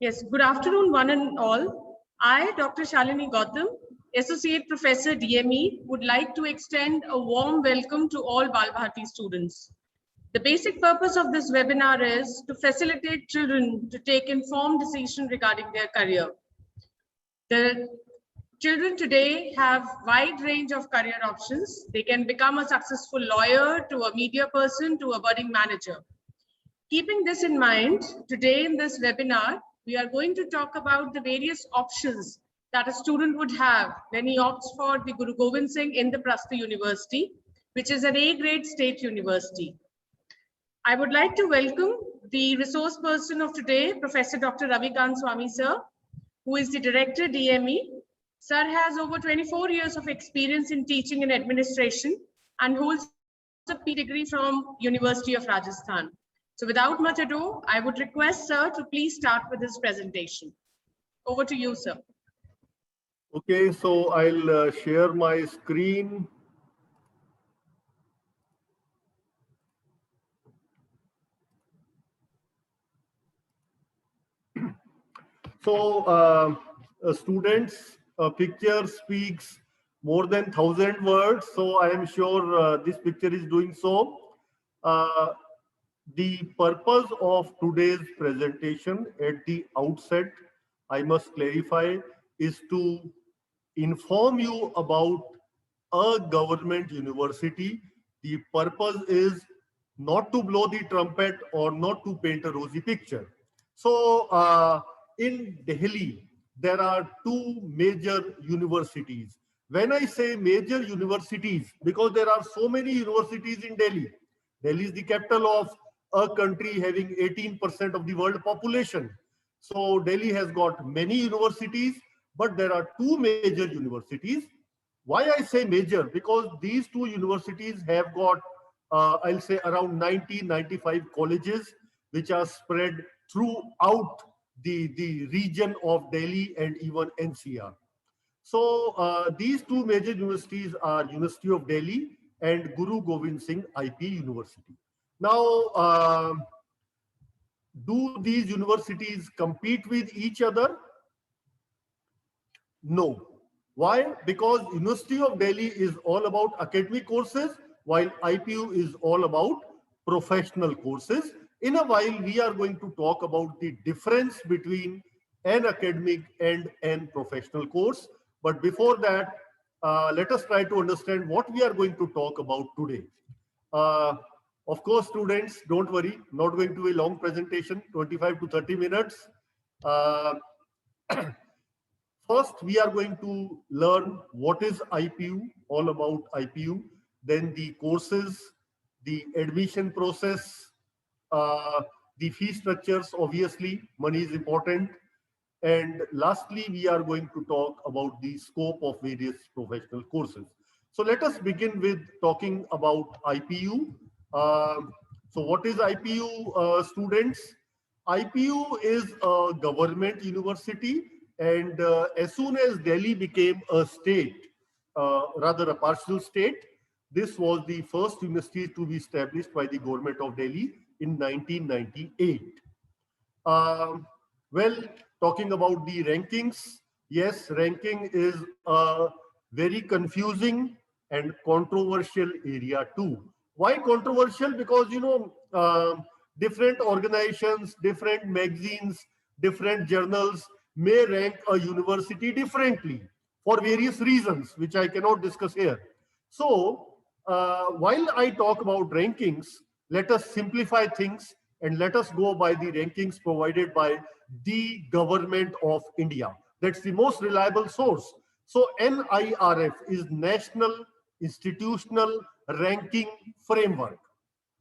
Yes, good afternoon, one and all. I, Dr. Shalini Gautam, Associate Professor DME, would like to extend a warm welcome to all Balbharti students. The basic purpose of this webinar is to facilitate children to take informed decisions regarding their career. The children today have wide range of career options. They can become a successful lawyer, to a media person, to a budding manager. Keeping this in mind, today in this webinar, we are going to talk about the various options that a student would have when he opts for the Guru Gobind Singh Indraprastha University, which is an A-grade state university. I would like to welcome the resource person of today, Professor Dr. Ravikant Swami sir, who is the Director DME. Sir has over 24 years of experience in teaching and administration and holds a PhD degree from University of Rajasthan. So without much ado, I would request sir to please start with his presentation. Over to you, sir. Okay, so I'll share my screen. So students, a picture speaks more than 1,000 words. So I am sure this picture is doing so. The purpose of today's presentation at the outset, I must clarify, is to inform you about a government university. The purpose is not to blow the trumpet or not to paint a rosy picture. So in Delhi, there are two major universities. When I say major universities, because there are so many universities in Delhi. Delhi is the capital of a country having 18% of the world population. So Delhi has got many universities, but there are two major universities. Why I say major? Because these two universities have got, I'll say around 90-95 colleges, which are spread throughout the region of Delhi and even NCR. So these two major universities are University of Delhi and Guru Gobind Singh IP University. Now, do these universities compete with each other? No. Why? Because University of Delhi is all about academic courses, while IPU is all about professional courses. In a while, we are going to talk about the difference between an academic and an professional course. But before that, let us try to understand what we are going to talk about today. Of course, students, don't worry, not going to be a long presentation, 25 to 30 minutes. First, we are going to learn what is IPU, all about IPU, then the courses, the admission process, the fee structures, obviously, money is important. And lastly, we are going to talk about the scope of various professional courses. So let us begin with talking about IPU. So what is IPU, students? IPU is a government university, and as soon as Delhi became a state, rather a partial state, this was the first university to be established by the government of Delhi in 1998. Well, talking about the rankings, yes, ranking is a very confusing and controversial area too. Why controversial? Because, you know, different organizations, different magazines, different journals may rank a university differently for various reasons, which I cannot discuss here. So while I talk about rankings, let us simplify things and let us go by the rankings provided by the government of India. That's the most reliable source. So NIRF is National Institutional Ranking Framework.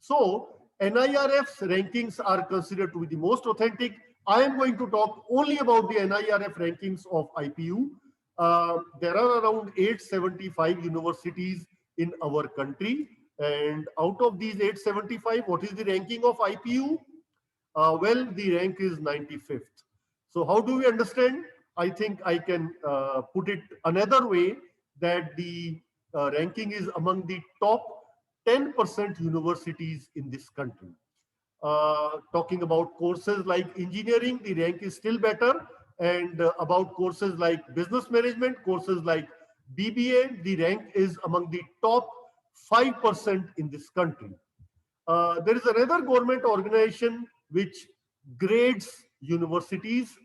So NIRF's rankings are considered to be the most authentic. I am going to talk only about the NIRF rankings of IPU. There are around 875 universities in our country. And out of these 875, what is the ranking of IPU? Well, the rank is 95th. So how do we understand? I think I can put it another way, that the ranking is among the top 10% universities in this country. Talking about courses like engineering, the rank is still better. And about courses like business management, courses like BBA, the rank is among the top 5% in this country. There is another government organization which grades universities,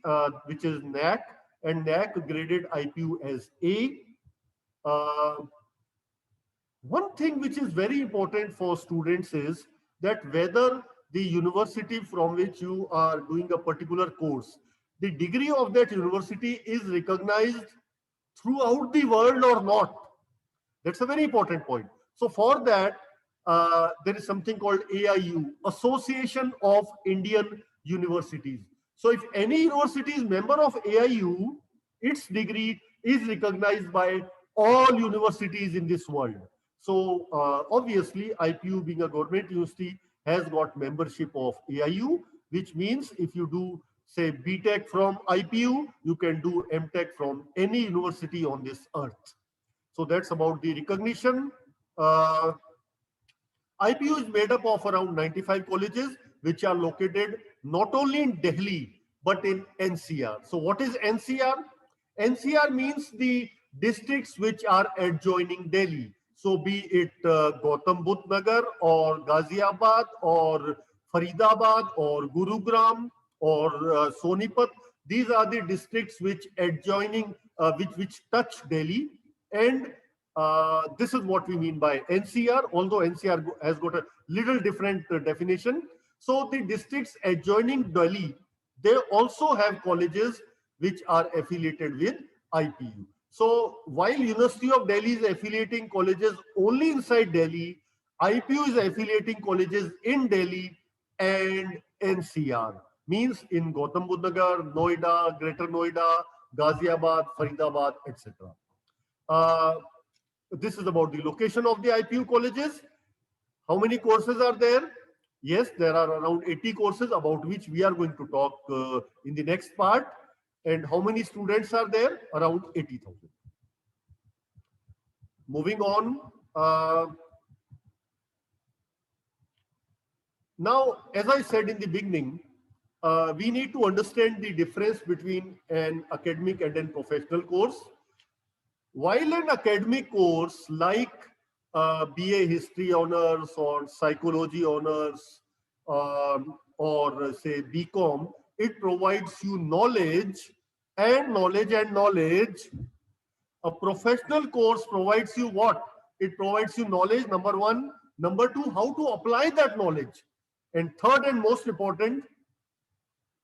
which is NAC, and NAC graded IPU as A. Uh, One thing which is very important for students is that whether the university from which you are doing a particular course, the degree of that university is recognized throughout the world or not. That's a very important point. So for that, there is something called AIU, Association of Indian Universities. So if any university is member of AIU, its degree is recognized by all universities in this world. So obviously, IPU being a government university has got membership of AIU, which means if you do say BTech from IPU, you can do MTech from any university on this earth. So that's about the recognition. Uh, IPU is made up of around 95 colleges, which are located not only in Delhi, but in NCR. So what is NCR? NCR means the districts which are adjoining Delhi. So be it Gautam Budh Nagar or Ghaziabad or Faridabad or Gurugram or Sonipat. These are the districts which adjoining, which touch Delhi, and this is what we mean by NCR, although NCR has got a little different definition. So the districts adjoining Delhi, they also have colleges which are affiliated with IPU. So while University of Delhi is affiliating colleges only inside Delhi, IPU is affiliating colleges in Delhi and NCR, means in Gautam Budh Nagar, Noida, Greater Noida, Ghaziabad, Faridabad, etc. This is about the location of the IPU colleges. How many courses are there? Yes, there are around 80 courses about which we are going to talk in the next part. And how many students are there? Around 80,000. Moving on. Now, as I said in the beginning, we need to understand the difference between an academic and a professional course. While an academic course like BA History Honors or Psychology Honors or say BCom, it provides you knowledge and knowledge and knowledge. A professional course provides you what? It provides you knowledge, number one. Number two, how to apply that knowledge. And third and most important,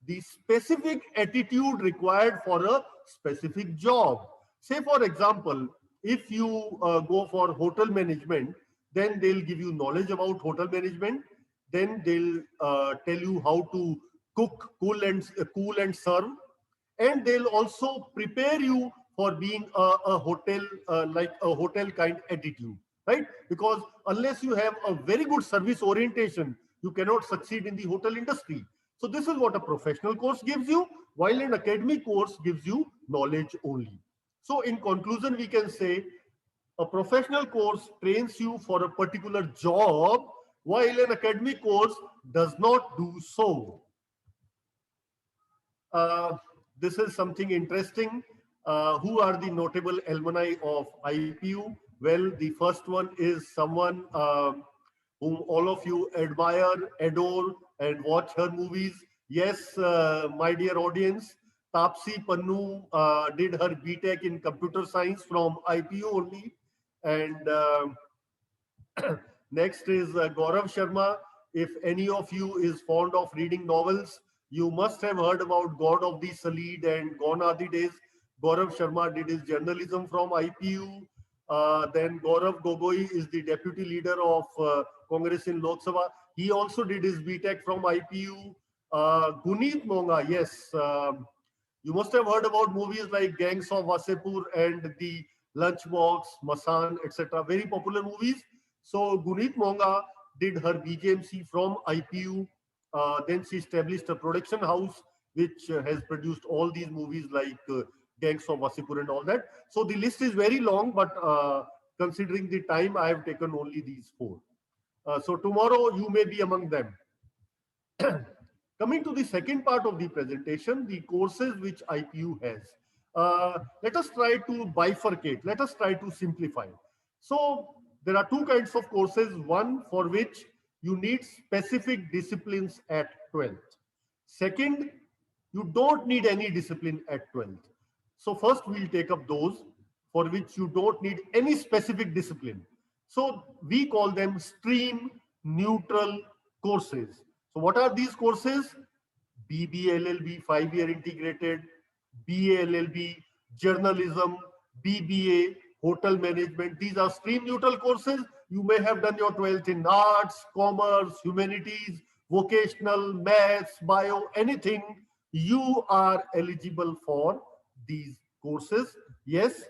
the specific attitude required for a specific job. Say, for example, if you go for hotel management, then they'll give you knowledge about hotel management. Then they'll tell you how to cook, cool and serve, and they'll also prepare you for being a hotel like a hotel kind attitude, right? Because unless you have a very good service orientation, you cannot succeed in the hotel industry. So this is what a professional course gives you, while an academic course gives you knowledge only. So in conclusion, we can say a professional course trains you for a particular job, while an academic course does not do so. Uh, this is something interesting. Who are the notable alumni of IPU? Well, the first one is someone whom all of you admire, adore, and watch her movies. Yes, my dear audience, Tapsi Pannu did her BTech in computer science from IPU only. And next is Gaurav Sharma. If any of you is fond of reading novels, you must have heard about God of the Salid and Gone Are the Days. Gaurav Sharma did his journalism from IPU. Then Gaurav Gogoi is the deputy leader of Congress in Lok Sabha. He also did his BTech from IPU. Guneet Monga, yes. You must have heard about movies like Gangs of Wasepur and The Lunchbox, Masan, etc. Very popular movies. So Guneet Monga did her BJMC from IPU. Then she established a production house which has produced all these movies like Gangs of Wasipur and all that. So the list is very long, but considering the time, I have taken only these four. So tomorrow you may be among them. Coming to the second part of the presentation, the courses which IPU has. Let us try to bifurcate. Let us try to simplify. So there are two kinds of courses. One for which you need specific disciplines at 12th. Second, you don't need any discipline at 12th. So first we'll take up those for which you don't need any specific discipline. So we call them stream neutral courses. So what are these courses? BBA LLB 5-year integrated, BA LLB, journalism, BBA, hotel management. These are stream neutral courses. You may have done your 12th in arts, commerce, humanities, vocational, maths, bio, anything. You are eligible for these courses. Yes,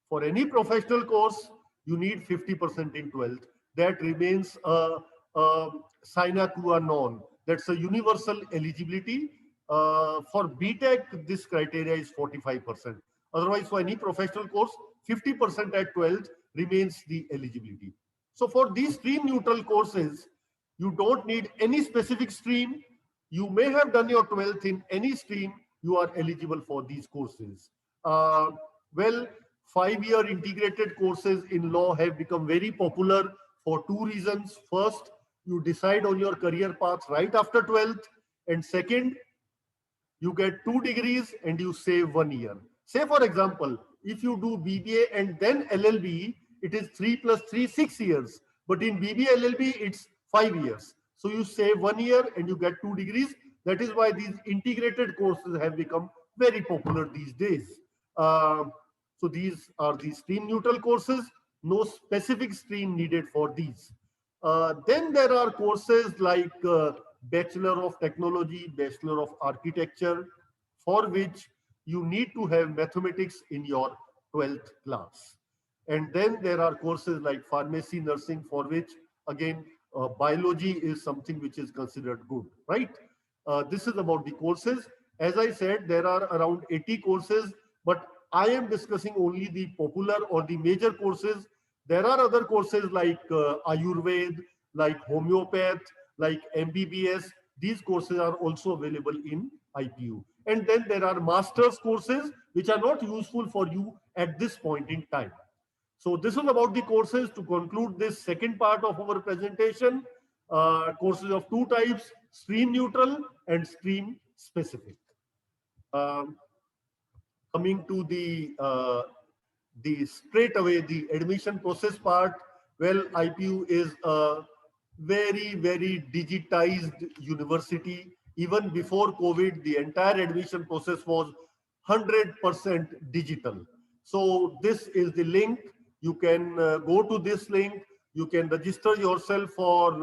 for any professional course, you need 50% in 12th. That remains a sine qua non. That's a universal eligibility. For BTech, this criteria is 45%. Otherwise, for any professional course, 50% at 12th remains the eligibility. So for these stream neutral courses, you don't need any specific stream. You may have done your 12th in any stream. You are eligible for these courses. Well, 5-year integrated courses in law have become very popular for two reasons. First, you decide on your career path right after 12th. And second, you get 2 degrees and you save 1 year. Say, for example, if you do BBA and then LLB, it is 3 plus 3, 6 years. But in BBA LLB, it's 5 years. So you save 1 year and you get 2 degrees. That is why these integrated courses have become very popular these days. So these are the stream neutral courses. No specific stream needed for these. Then there are courses like Bachelor of Technology, Bachelor of Architecture, for which you need to have mathematics in your 12th class. And then there are courses like Pharmacy, Nursing, for which, again, biology is something which is considered good, right? This is about the courses. As I said, there are around 80 courses, but I am discussing only the popular or the major courses. There are other courses like Ayurveda, like homeopath, like MBBS. These courses are also available in IPU. And then there are master's courses, which are not useful for you at this point in time. So this is about the courses. To conclude this second part of our presentation, courses of two types: stream neutral and stream specific. Coming to the straight away, the admission process part. Well, IPU is a very, very digitized university. Even before COVID, the entire admission process was 100% digital. So this is the link. You can go to this link. You can register yourself for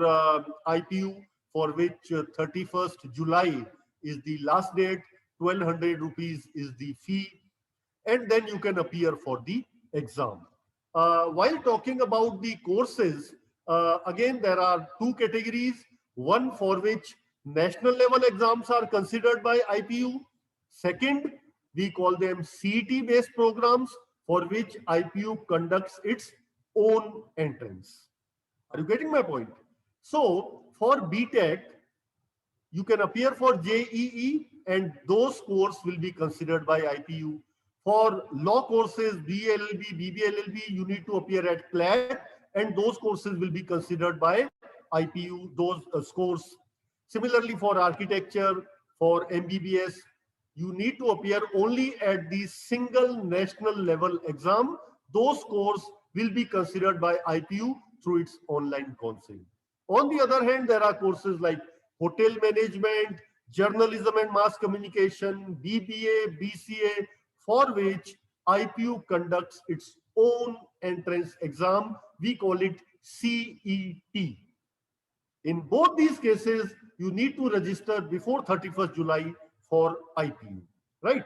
IPU, for which 31st July is the last date. 1,200 rupees is the fee. And then you can appear for the exam. While talking about the courses, again, there are two categories. One for which national level exams are considered by IPU. Second, we call them CET based programs, for which IPU conducts its own entrance. Are you getting my point? So for BTech, you can appear for JEE and those scores will be considered by IPU. For law courses, BLLB, BBLLB, you need to appear at CLAT and those courses will be considered by IPU, those scores. Similarly, for architecture, for MBBS, you need to appear only at the single national level exam. Those scores will be considered by IPU through its online counseling. On the other hand, there are courses like hotel management, journalism and mass communication, BBA, BCA, for which IPU conducts its own entrance exam. We call it CET. In both these cases, you need to register before 31st July for IPU, right?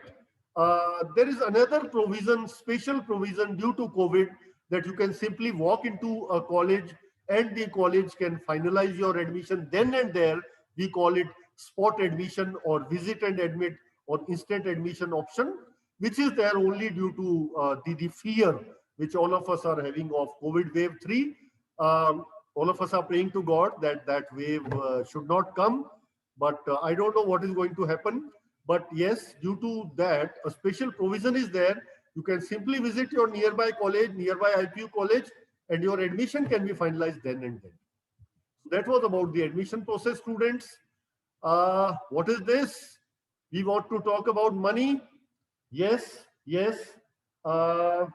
There is another provision, special provision due to COVID, that you can simply walk into a college and the college can finalize your admission then and there. We call it spot admission or visit and admit or instant admission option, which is there only due to the fear which all of us are having of COVID wave 3. All of us are praying to God that that wave should not come. But I don't know what is going to happen. But yes, due to that, a special provision is there. You can simply visit your nearby college, nearby IPU college, and your admission can be finalized then and then. So that was about the admission process, students. What is this? We want to talk about money. Yes, yes. Uh,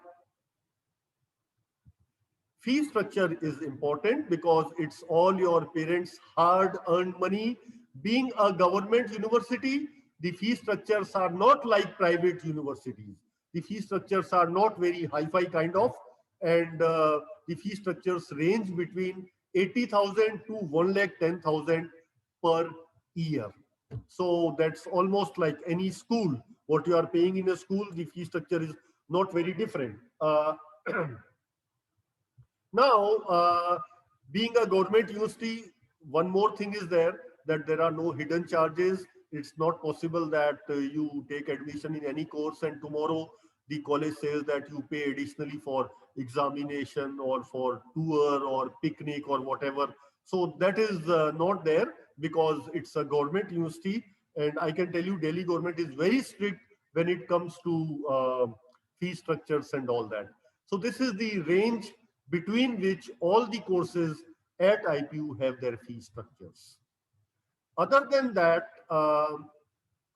Fee structure is important because it's all your parents' hard-earned money. Being a government university, the fee structures are not like private universities. The fee structures are not very hi-fi kind of, and the fee structures range between 80,000 to 1,10,000 per year. So that's almost like any school. What you are paying in a school, the fee structure is not very different. Now, being a government university, one more thing is there, that there are no hidden charges. It's not possible that you take admission in any course and tomorrow the college says that you pay additionally for examination or for tour or picnic or whatever. So that is not there because it's a government university, and I can tell you Delhi government is very strict when it comes to fee structures and all that. So this is the range between which all the courses at IPU have their fee structures. Other than that,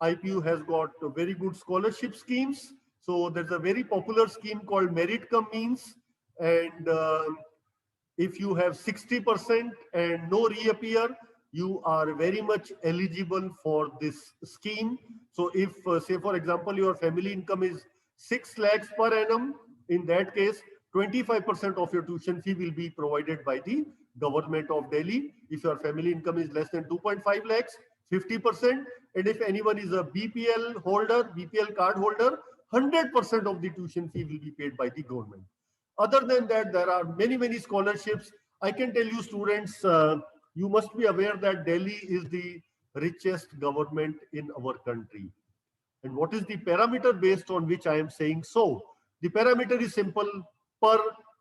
IPU has got very good scholarship schemes. So there's a very popular scheme called Merit Cum Means, and if you have 60% and no reappear, you are very much eligible for this scheme. So if, say for example, your family income is 6 lakhs per annum, in that case, 25% of your tuition fee will be provided by the government of Delhi. If your family income is less than 2.5 lakhs, 50%. And if anyone is a BPL holder, BPL card holder, 100% of the tuition fee will be paid by the government. Other than that, there are many, many scholarships. I can tell you students, you must be aware that Delhi is the richest government in our country. And what is the parameter based on which I am saying so? The parameter is simple: per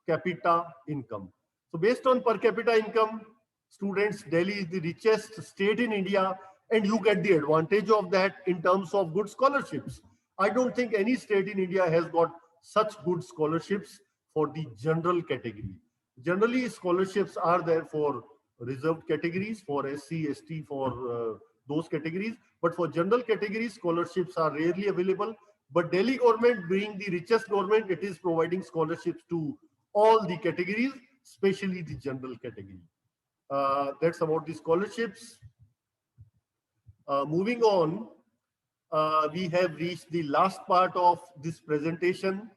capita income. So based on per capita income, students, Delhi is the richest state in India, and you get the advantage of that in terms of good scholarships. I don't think any state in India has got such good scholarships for the general category. Generally, scholarships are there for reserved categories, for SC, ST, for those categories. But for general categories, scholarships are rarely available. But Delhi government, being the richest government, it is providing scholarships to all the categories, especially the general category. That's about the scholarships. Moving on, we have reached the last part of this presentation,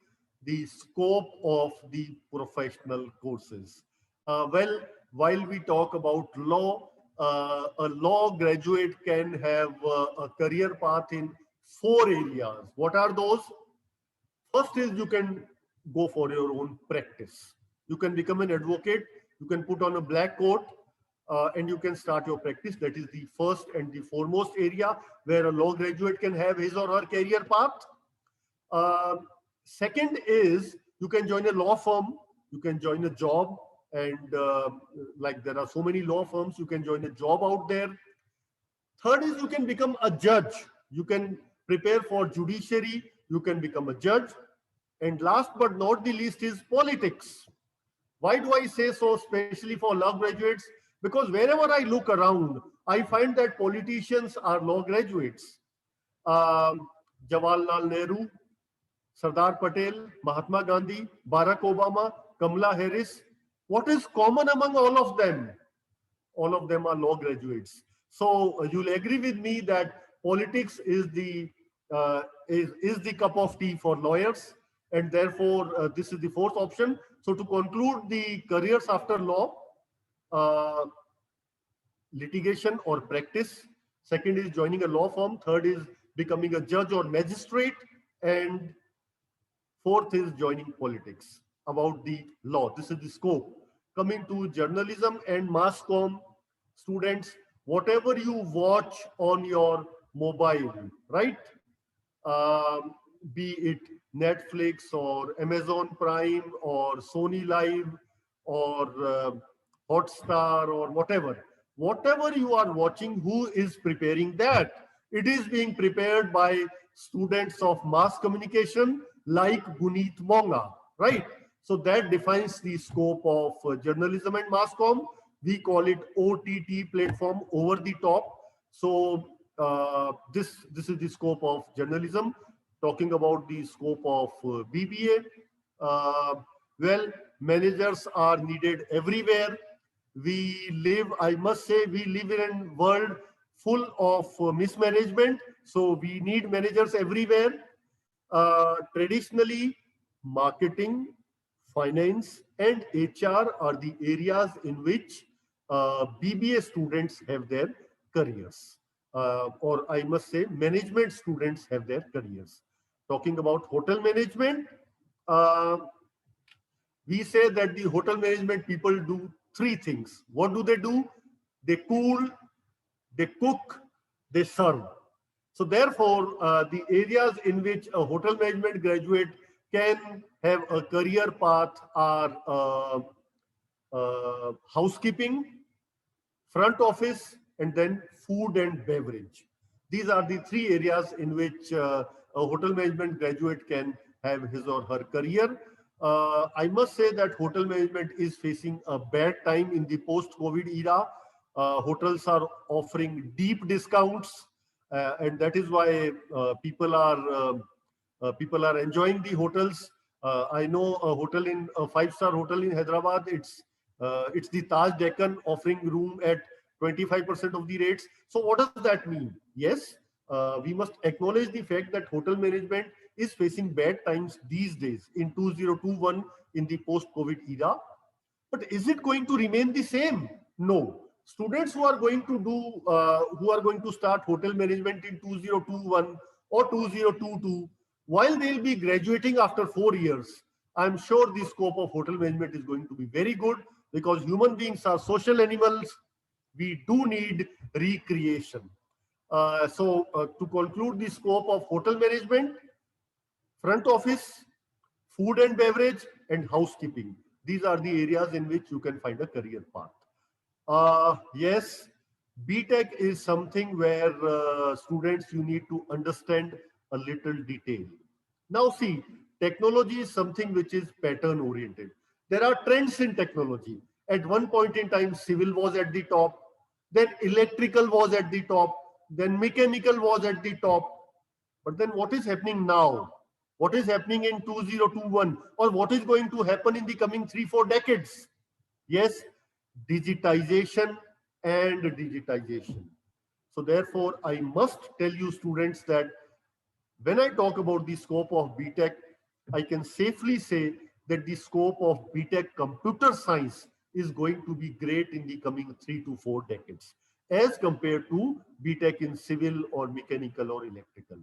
the scope of the professional courses. Well, while we talk about law, a law graduate can have a career path in 4 areas. What are those? First is you can go for your own practice. You can become an advocate. You can put on a black coat and you can start your practice. That is the first and the foremost area where a law graduate can have his or her career path. Second is you can join a law firm. You can join a job, and like there are so many law firms, you can join a job out there. Third is you can become a judge. You can prepare for judiciary. You can become a judge. And last but not the least is politics. Why do I say so, especially for law graduates? Because wherever I look around, I find that politicians are law graduates. Jawaharlal Nehru, Sardar Patel, Mahatma Gandhi, Barack Obama, Kamala Harris. What is common among all of them? All of them are law graduates. So you'll agree with me that politics is the cup of tea for lawyers, and therefore this is the fourth option. So to conclude the careers after law, uh, litigation or practice. Second is joining a law firm. Third is becoming a judge or magistrate, and fourth is joining politics. About the law, this is the scope. Coming to journalism and mass comm, students, whatever you watch on your mobile, right? Be it Netflix or Amazon Prime or Sony Live or Hotstar or whatever, Whatever you are watching, who is preparing that? It is being prepared by students of mass communication like Guneet Monga, right? So that defines the scope of journalism and mass comm. We call it OTT platform, over the top. So this is the scope of journalism. Talking about the scope of BBA, well, managers are needed everywhere. We live, I must say, we live in a world full of mismanagement. So we need managers everywhere. Traditionally, marketing, finance, and HR are the areas in which BBA students have their careers. Or I must say, management students have their careers. Talking about hotel management, uh, we say that the hotel management people do three things. What do they do? They cool, they cook, they serve. So therefore, the areas in which a hotel management graduate can have a career path are housekeeping, front office, and then food and beverage. These are the three areas in which a hotel management graduate can have his or her career. I must say that hotel management is facing a bad time in the post-COVID era. Hotels are offering deep discounts, and that is why people are enjoying the hotels. I know a hotel in a five-star hotel in Hyderabad. It's the Taj Deccan offering room at 25% of the rates. So what does that mean? Yes, we must acknowledge the fact that hotel management is facing bad times these days in 2021 in the post-COVID era. But is it going to remain the same? No. Students who are going to who are going to start hotel management in 2021 or 2022, while they'll be graduating after 4 years, I'm sure the scope of hotel management is going to be very good because human beings are social animals. We do need recreation. To conclude the scope of hotel management, front office, food and beverage, and housekeeping. These are the areas in which you can find a career path. Yes, BTech is something where students, you need to understand a little detail. Now see, technology is something which is pattern oriented. There are trends in technology. At one point in time, civil was at the top, then electrical was at the top, then mechanical was at the top. But then what is happening now? What is happening in 2021? Or what is going to happen in the coming 3-4 decades? Yes, digitization and digitization. So therefore, I must tell you students that when I talk about the scope of BTech, I can safely say that the scope of BTech computer science is going to be great in the coming 3 to 4 decades as compared to BTech in civil or mechanical or electrical.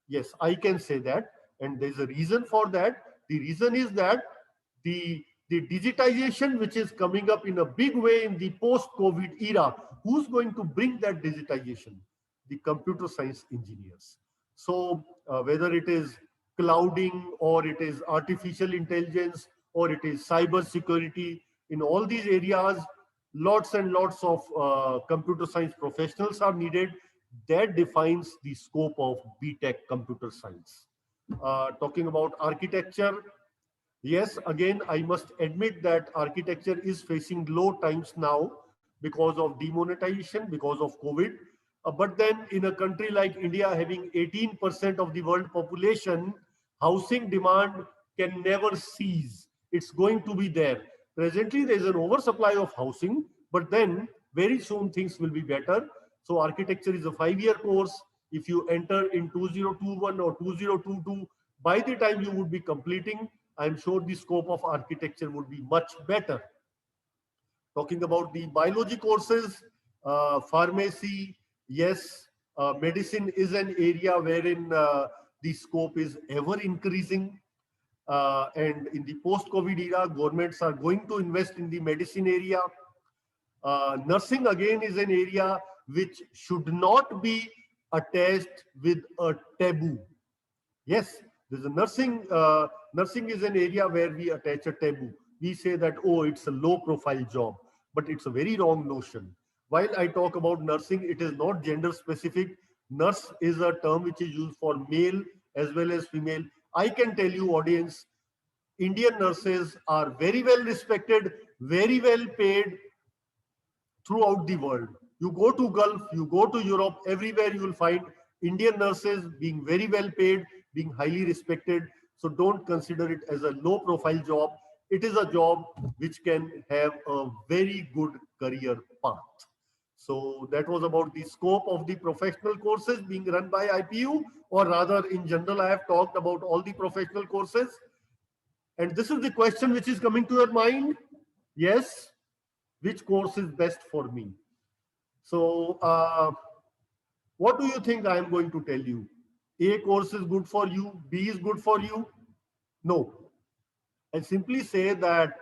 Yes, I can say that. And there's a reason for that. The reason is that the digitization which is coming up in a big way in the post-COVID era, who's going to bring that digitization? The computer science engineers. So whether it is clouding or it is artificial intelligence or it is cyber security, in all these areas, lots and lots of computer science professionals are needed. That defines the scope of BTech computer science. Talking about architecture, yes, again, I must admit that architecture is facing low times now because of demonetization, because of COVID. But then in a country like India having 18% of the world population, housing demand can never cease. It's going to be there. Presently, there is an oversupply of housing, but then very soon things will be better. So architecture is a 5-year course. If you enter in 2021 or 2022, by the time you would be completing, I'm sure the scope of architecture would be much better. Talking about the biology courses, pharmacy, yes, medicine is an area wherein the scope is ever increasing. And in the post-COVID era, governments are going to invest in the medicine area. Nursing again is an area which should not be attached with a taboo. Yes, there's a nursing. Nursing is an area where we attach a taboo. We say that, oh, it's a low profile job, but it's a very wrong notion. while I talk about nursing, it is not gender specific. Nurse is a term which is used for male as well as female. I can tell you, audience, Indian nurses are very well respected, very well paid throughout the world. You go to Gulf, you go to Europe, everywhere you will find Indian nurses being very well paid, being highly respected. So don't consider it as a low profile job. It is a job which can have a very good career path. So that was about the scope of the professional courses being run by IPU, or rather in general, I have talked about all the professional courses. And this is the question which is coming to your mind. Yes, which course is best for me? So what do you think I am going to tell you? A course is good for you, B is good for you? No. I simply say that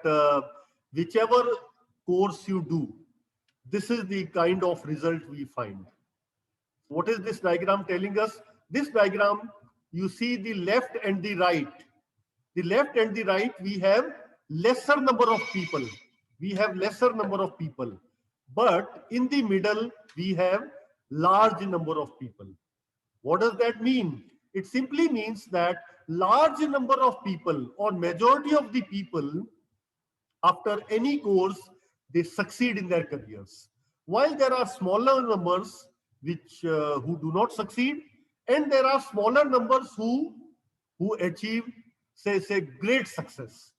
whichever course you do, this is the kind of result we find. What is this diagram telling us? This diagram, you see the left and the right. The left and the right, we have lesser number of people. We have lesser number of people. But in the middle, we have large number of people. What does that mean? It simply means that large number of people, or majority of the people, after any course, they succeed in their careers. While there are smaller numbers which who do not succeed, and there are smaller numbers who achieve say great success.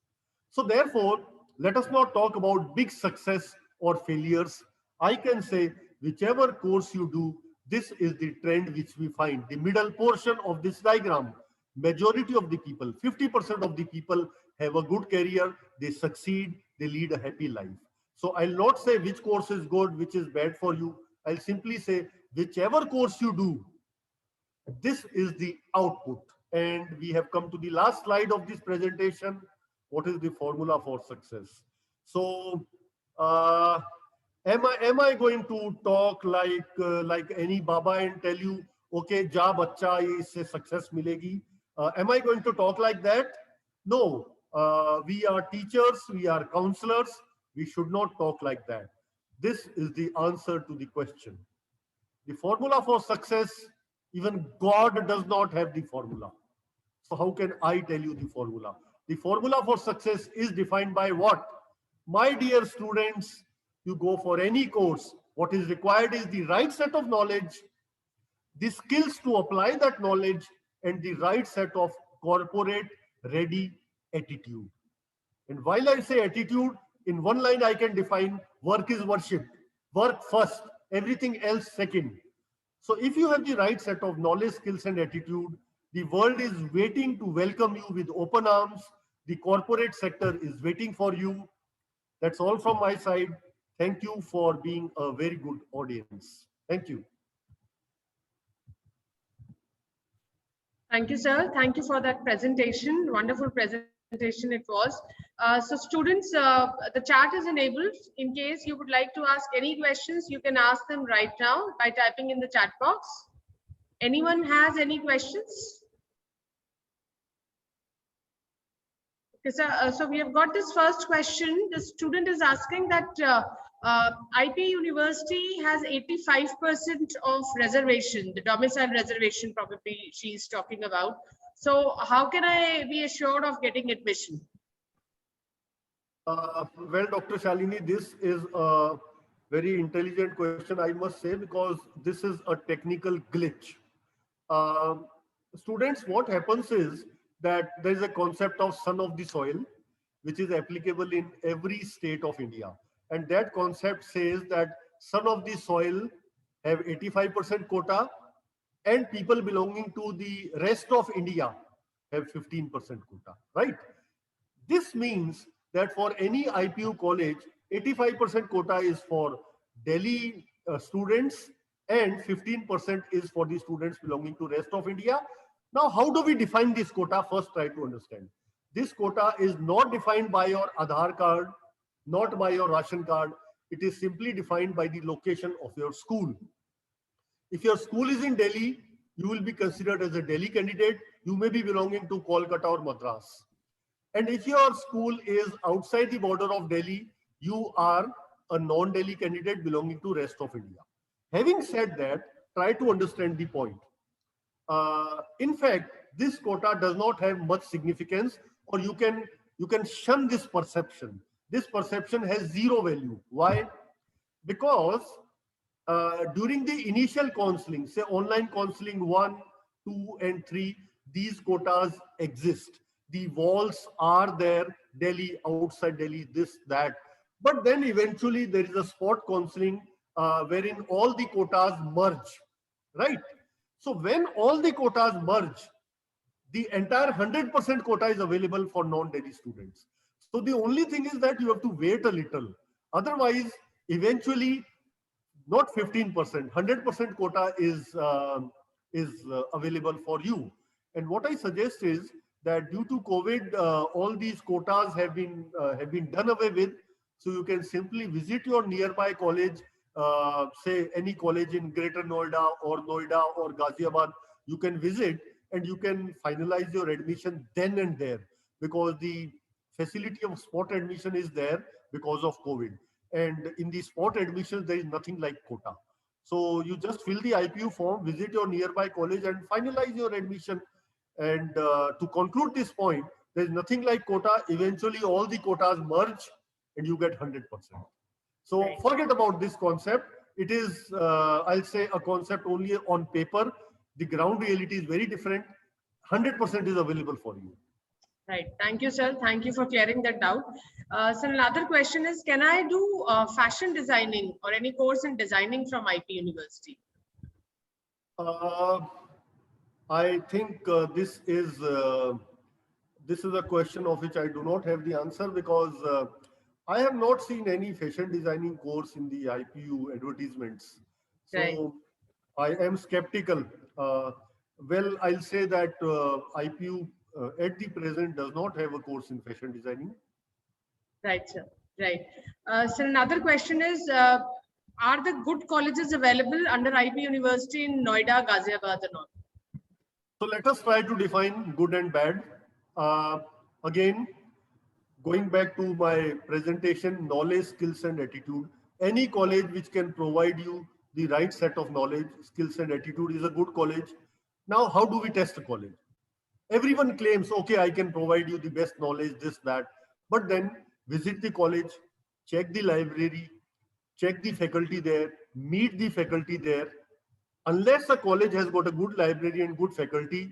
So therefore, let us not talk about big success or failures. I can say whichever course you do, this is the trend which we find. The middle portion of this diagram, majority of the people, 50% of the people have a good career, they succeed, they lead a happy life. So I'll not say which course is good, which is bad for you. I'll simply say whichever course you do, this is the output. And we have come to the last slide of this presentation. What is the formula for success? So am I going to talk like any Baba and tell you, okay, ja bacha, isse success milegi? Am I going to talk like that? No. We are teachers, we are counselors. We should not talk like that. This is the answer to the question. The formula for success, even God does not have the formula. So how can I tell you the formula? The formula for success is defined by what? My dear students, you go for any course, what is required is the right set of knowledge, the skills to apply that knowledge, and the right set of corporate ready attitude. And while I say attitude, in one line I can define work is worship. Work first, everything else second. So if you have the right set of knowledge, skills, and attitude, the world is waiting to welcome you with open arms. The corporate sector is waiting for you. That's all from my side. Thank you for being a very good audience. Thank you. Thank you, sir. Thank you for that presentation. Wonderful presentation it was. So students, the chat is enabled. In case you would like to ask any questions, you can ask them right now by typing in the chat box. Anyone has any questions? Okay, sir. So we have got this first question. The student is asking that IP University has 85% of reservation, the domicile reservation probably she's talking about. So how can I be assured of getting admission? Well, Dr. Shalini, this is a very intelligent question, I must say, because this is a technical glitch. Students, what happens is that there is a concept of son of the soil, which is applicable in every state of India. And that concept says that son of the soil have 85% quota, and people belonging to the rest of India have 15% quota, right? This means that for any IPU college, 85% quota is for Delhi students and 15% is for the students belonging to rest of India. Now, how do we define this quota? First, try to understand. This quota is not defined by your Aadhaar card, not by your ration card. It is simply defined by the location of your school. If your school is in Delhi, you will be considered as a Delhi candidate. You may be belonging to Kolkata or Madras. And if your school is outside the border of Delhi, you are a non-Delhi candidate belonging to rest of India. Having said that, try to understand the point. In fact, this quota does not have much significance, or you can shun this perception. This perception has zero value. Why? Because during the initial counseling, say online counseling 1, 2, and 3, these quotas exist. The walls are there, Delhi, outside Delhi, this, that. But then eventually there is a spot counseling wherein all the quotas merge, right? So when all the quotas merge, the entire 100% quota is available for non-Delhi students. So the only thing is that you have to wait a little. Otherwise, eventually, not 15%, 100% quota is available for you. And what I suggest is that due to COVID, all these quotas have been done away with. So you can simply visit your nearby college, say any college in Greater Noida or Noida or Ghaziabad. You can visit and you can finalize your admission then and there, because the facility of spot admission is there because of COVID. And in the spot admissions, there is nothing like quota. So you just fill the IPU form, visit your nearby college and finalize your admission. And to conclude this point, there is nothing like quota. Eventually, all the quotas merge and you get 100%. So Right. forget about this concept. It is, I'll say, a concept only on paper. The ground reality is very different. 100% is available for you. Right. Thank you, sir. Thank you for clearing that doubt. So another question is, can I do fashion designing or any course in designing from IP University? I think this is a question of which I do not have the answer, because I have not seen any fashion designing course in the IPU advertisements. Right. So I am skeptical. Well, I'll say that IPU at the present does not have a course in fashion designing. Right, sir. Right. So another question is, are the good colleges available under IP University in Noida, Ghaziabad, and all? So let us try to define good and bad. Again, going back to my presentation, knowledge, skills, and attitude. Any college which can provide you the right set of knowledge, skills, and attitude is a good college. Now, how do we test a college? Everyone claims, okay, I can provide you the best knowledge, this, that. But then visit the college, check the library, check the faculty there, meet the faculty there. Unless a college has got a good library and good faculty,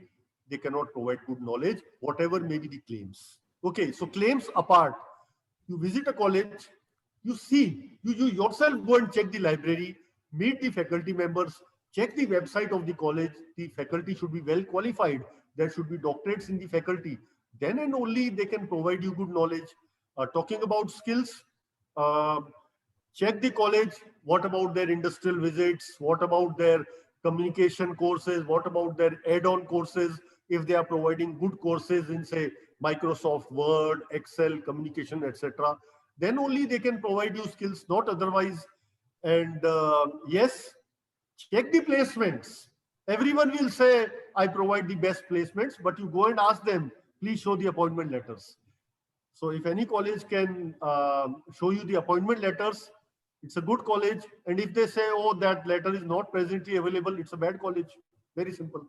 they cannot provide good knowledge, whatever may be the claims. Okay, so claims apart, you visit a college, you see, you yourself go and check the library, meet the faculty members, check the website of the college. The faculty should be well qualified. There should be doctorates in the faculty. Then and only they can provide you good knowledge. Talking about skills, uh, check the college. What about their industrial visits? What about their communication courses? What about their add-on courses? If they are providing good courses in, say, Microsoft Word, Excel, communication, etc., then only they can provide you skills, not otherwise. And yes, check the placements. Everyone will say, I provide the best placements, but you go and ask them, please show the appointment letters. So if any college can show you the appointment letters, it's a good college. And if they say, oh, that letter is not presently available, it's a bad college. Very simple.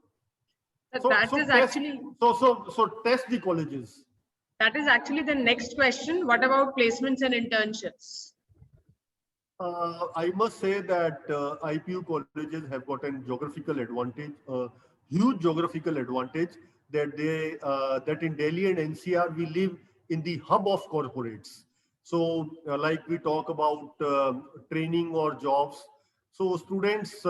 But So, that so is test, actually so test the colleges. that is actually the next question. What about placements and internships? I must say that IPU colleges have got a geographical advantage, a huge geographical advantage, that that in Delhi and NCR we live in the hub of corporates. So, like we talk about training or jobs. So, students,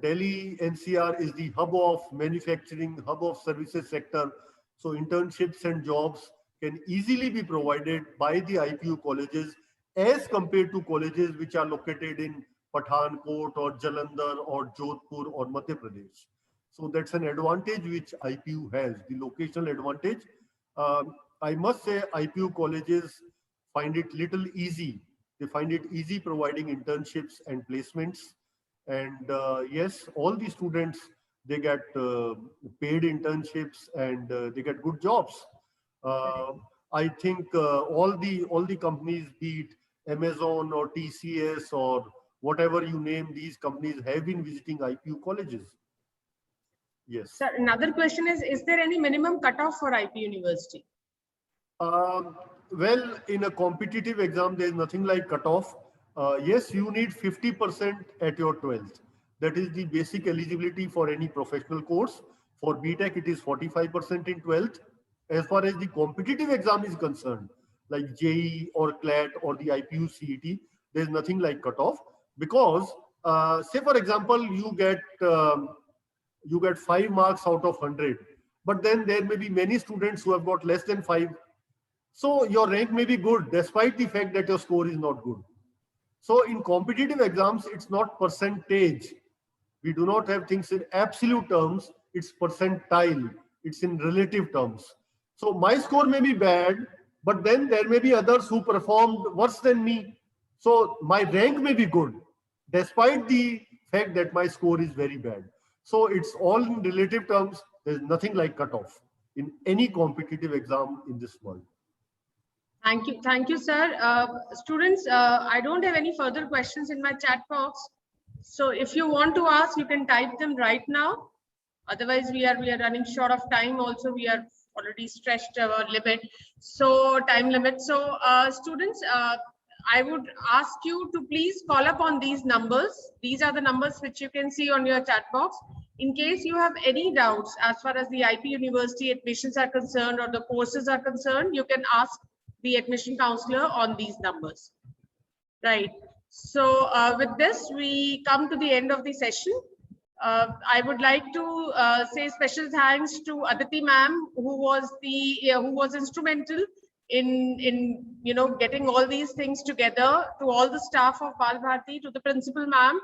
Delhi NCR is the hub of manufacturing, hub of services sector. So, internships and jobs can easily be provided by the IPU colleges as compared to colleges which are located in Pathankot or Jalandhar or Jodhpur or Madhya Pradesh. So that's an advantage which IPU has, the locational advantage. I must say IPU colleges find it little easy. They find it easy providing internships and placements. And yes, all the students, they get paid internships and they get good jobs. I think all the companies, be it Amazon or TCS or whatever you name, these companies have been visiting IPU colleges. Yes. Sir, another question is there any minimum cutoff for IP University? Well, in a competitive exam, there is nothing like cutoff. Yes, you need 50% at your 12th. That is the basic eligibility for any professional course. For BTech, it is 45% in 12th. As far as the competitive exam is concerned, like JEE or CLAT or the IPU CET, there is nothing like cutoff because, say for example, you get 5 marks out of 100, but then there may be many students who have got less than 5. So your rank may be good despite the fact that your score is not good. So in competitive exams, it's not percentage. We do not have things in absolute terms. It's percentile. It's in relative terms. So my score may be bad, but then there may be others who performed worse than me. So my rank may be good, despite the fact that my score is very bad. So it's all in relative terms. There's nothing like cutoff in any competitive exam in this world. Thank you, sir. Students, I don't have any further questions in my chat box. So if you want to ask, you can type them right now. Otherwise, we are running short of time. Also, we are already stretched our limit. So time limit. So students, I would ask you to please call up on these numbers. These are the numbers which you can see on your chat box. In case you have any doubts as far as the IP University admissions are concerned or the courses are concerned, you can ask the admission counselor on these numbers. Right. So with this, we come to the end of the session. I would like to say special thanks to Aditi ma'am, who was instrumental in getting all these things together, to all the staff of Bal Bharati, to the principal ma'am,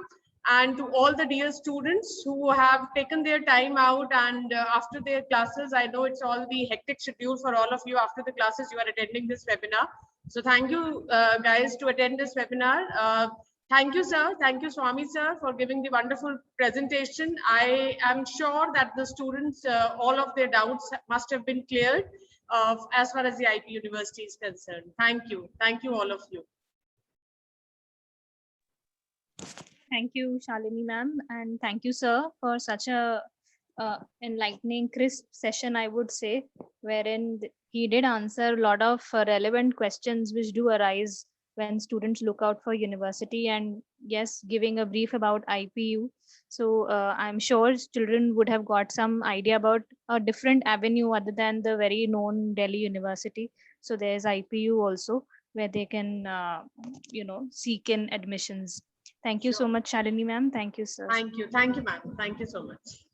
and to all the dear students who have taken their time out and after their classes. I know it's all the hectic schedule for all of you. After the classes, you are attending this webinar. So thank you guys to attend this webinar. Thank you, sir. Thank you, Swami, sir, for giving the wonderful presentation. I am sure that the students, all of their doubts must have been cleared as far as the IP University is concerned. Thank you. Thank you, all of you. Thank you, Shalini ma'am, and thank you, sir, for such a enlightening, crisp session, I would say, wherein he did answer a lot of relevant questions which do arise when students look out for university, and yes, giving a brief about IPU. So I'm sure children would have got some idea about a different avenue other than the very known Delhi University. So there's IPU also, where they can, seek in admissions. Thank you so much, Shalini ma'am. Thank you, sir. Thank you. Thank you, ma'am. Thank you so much.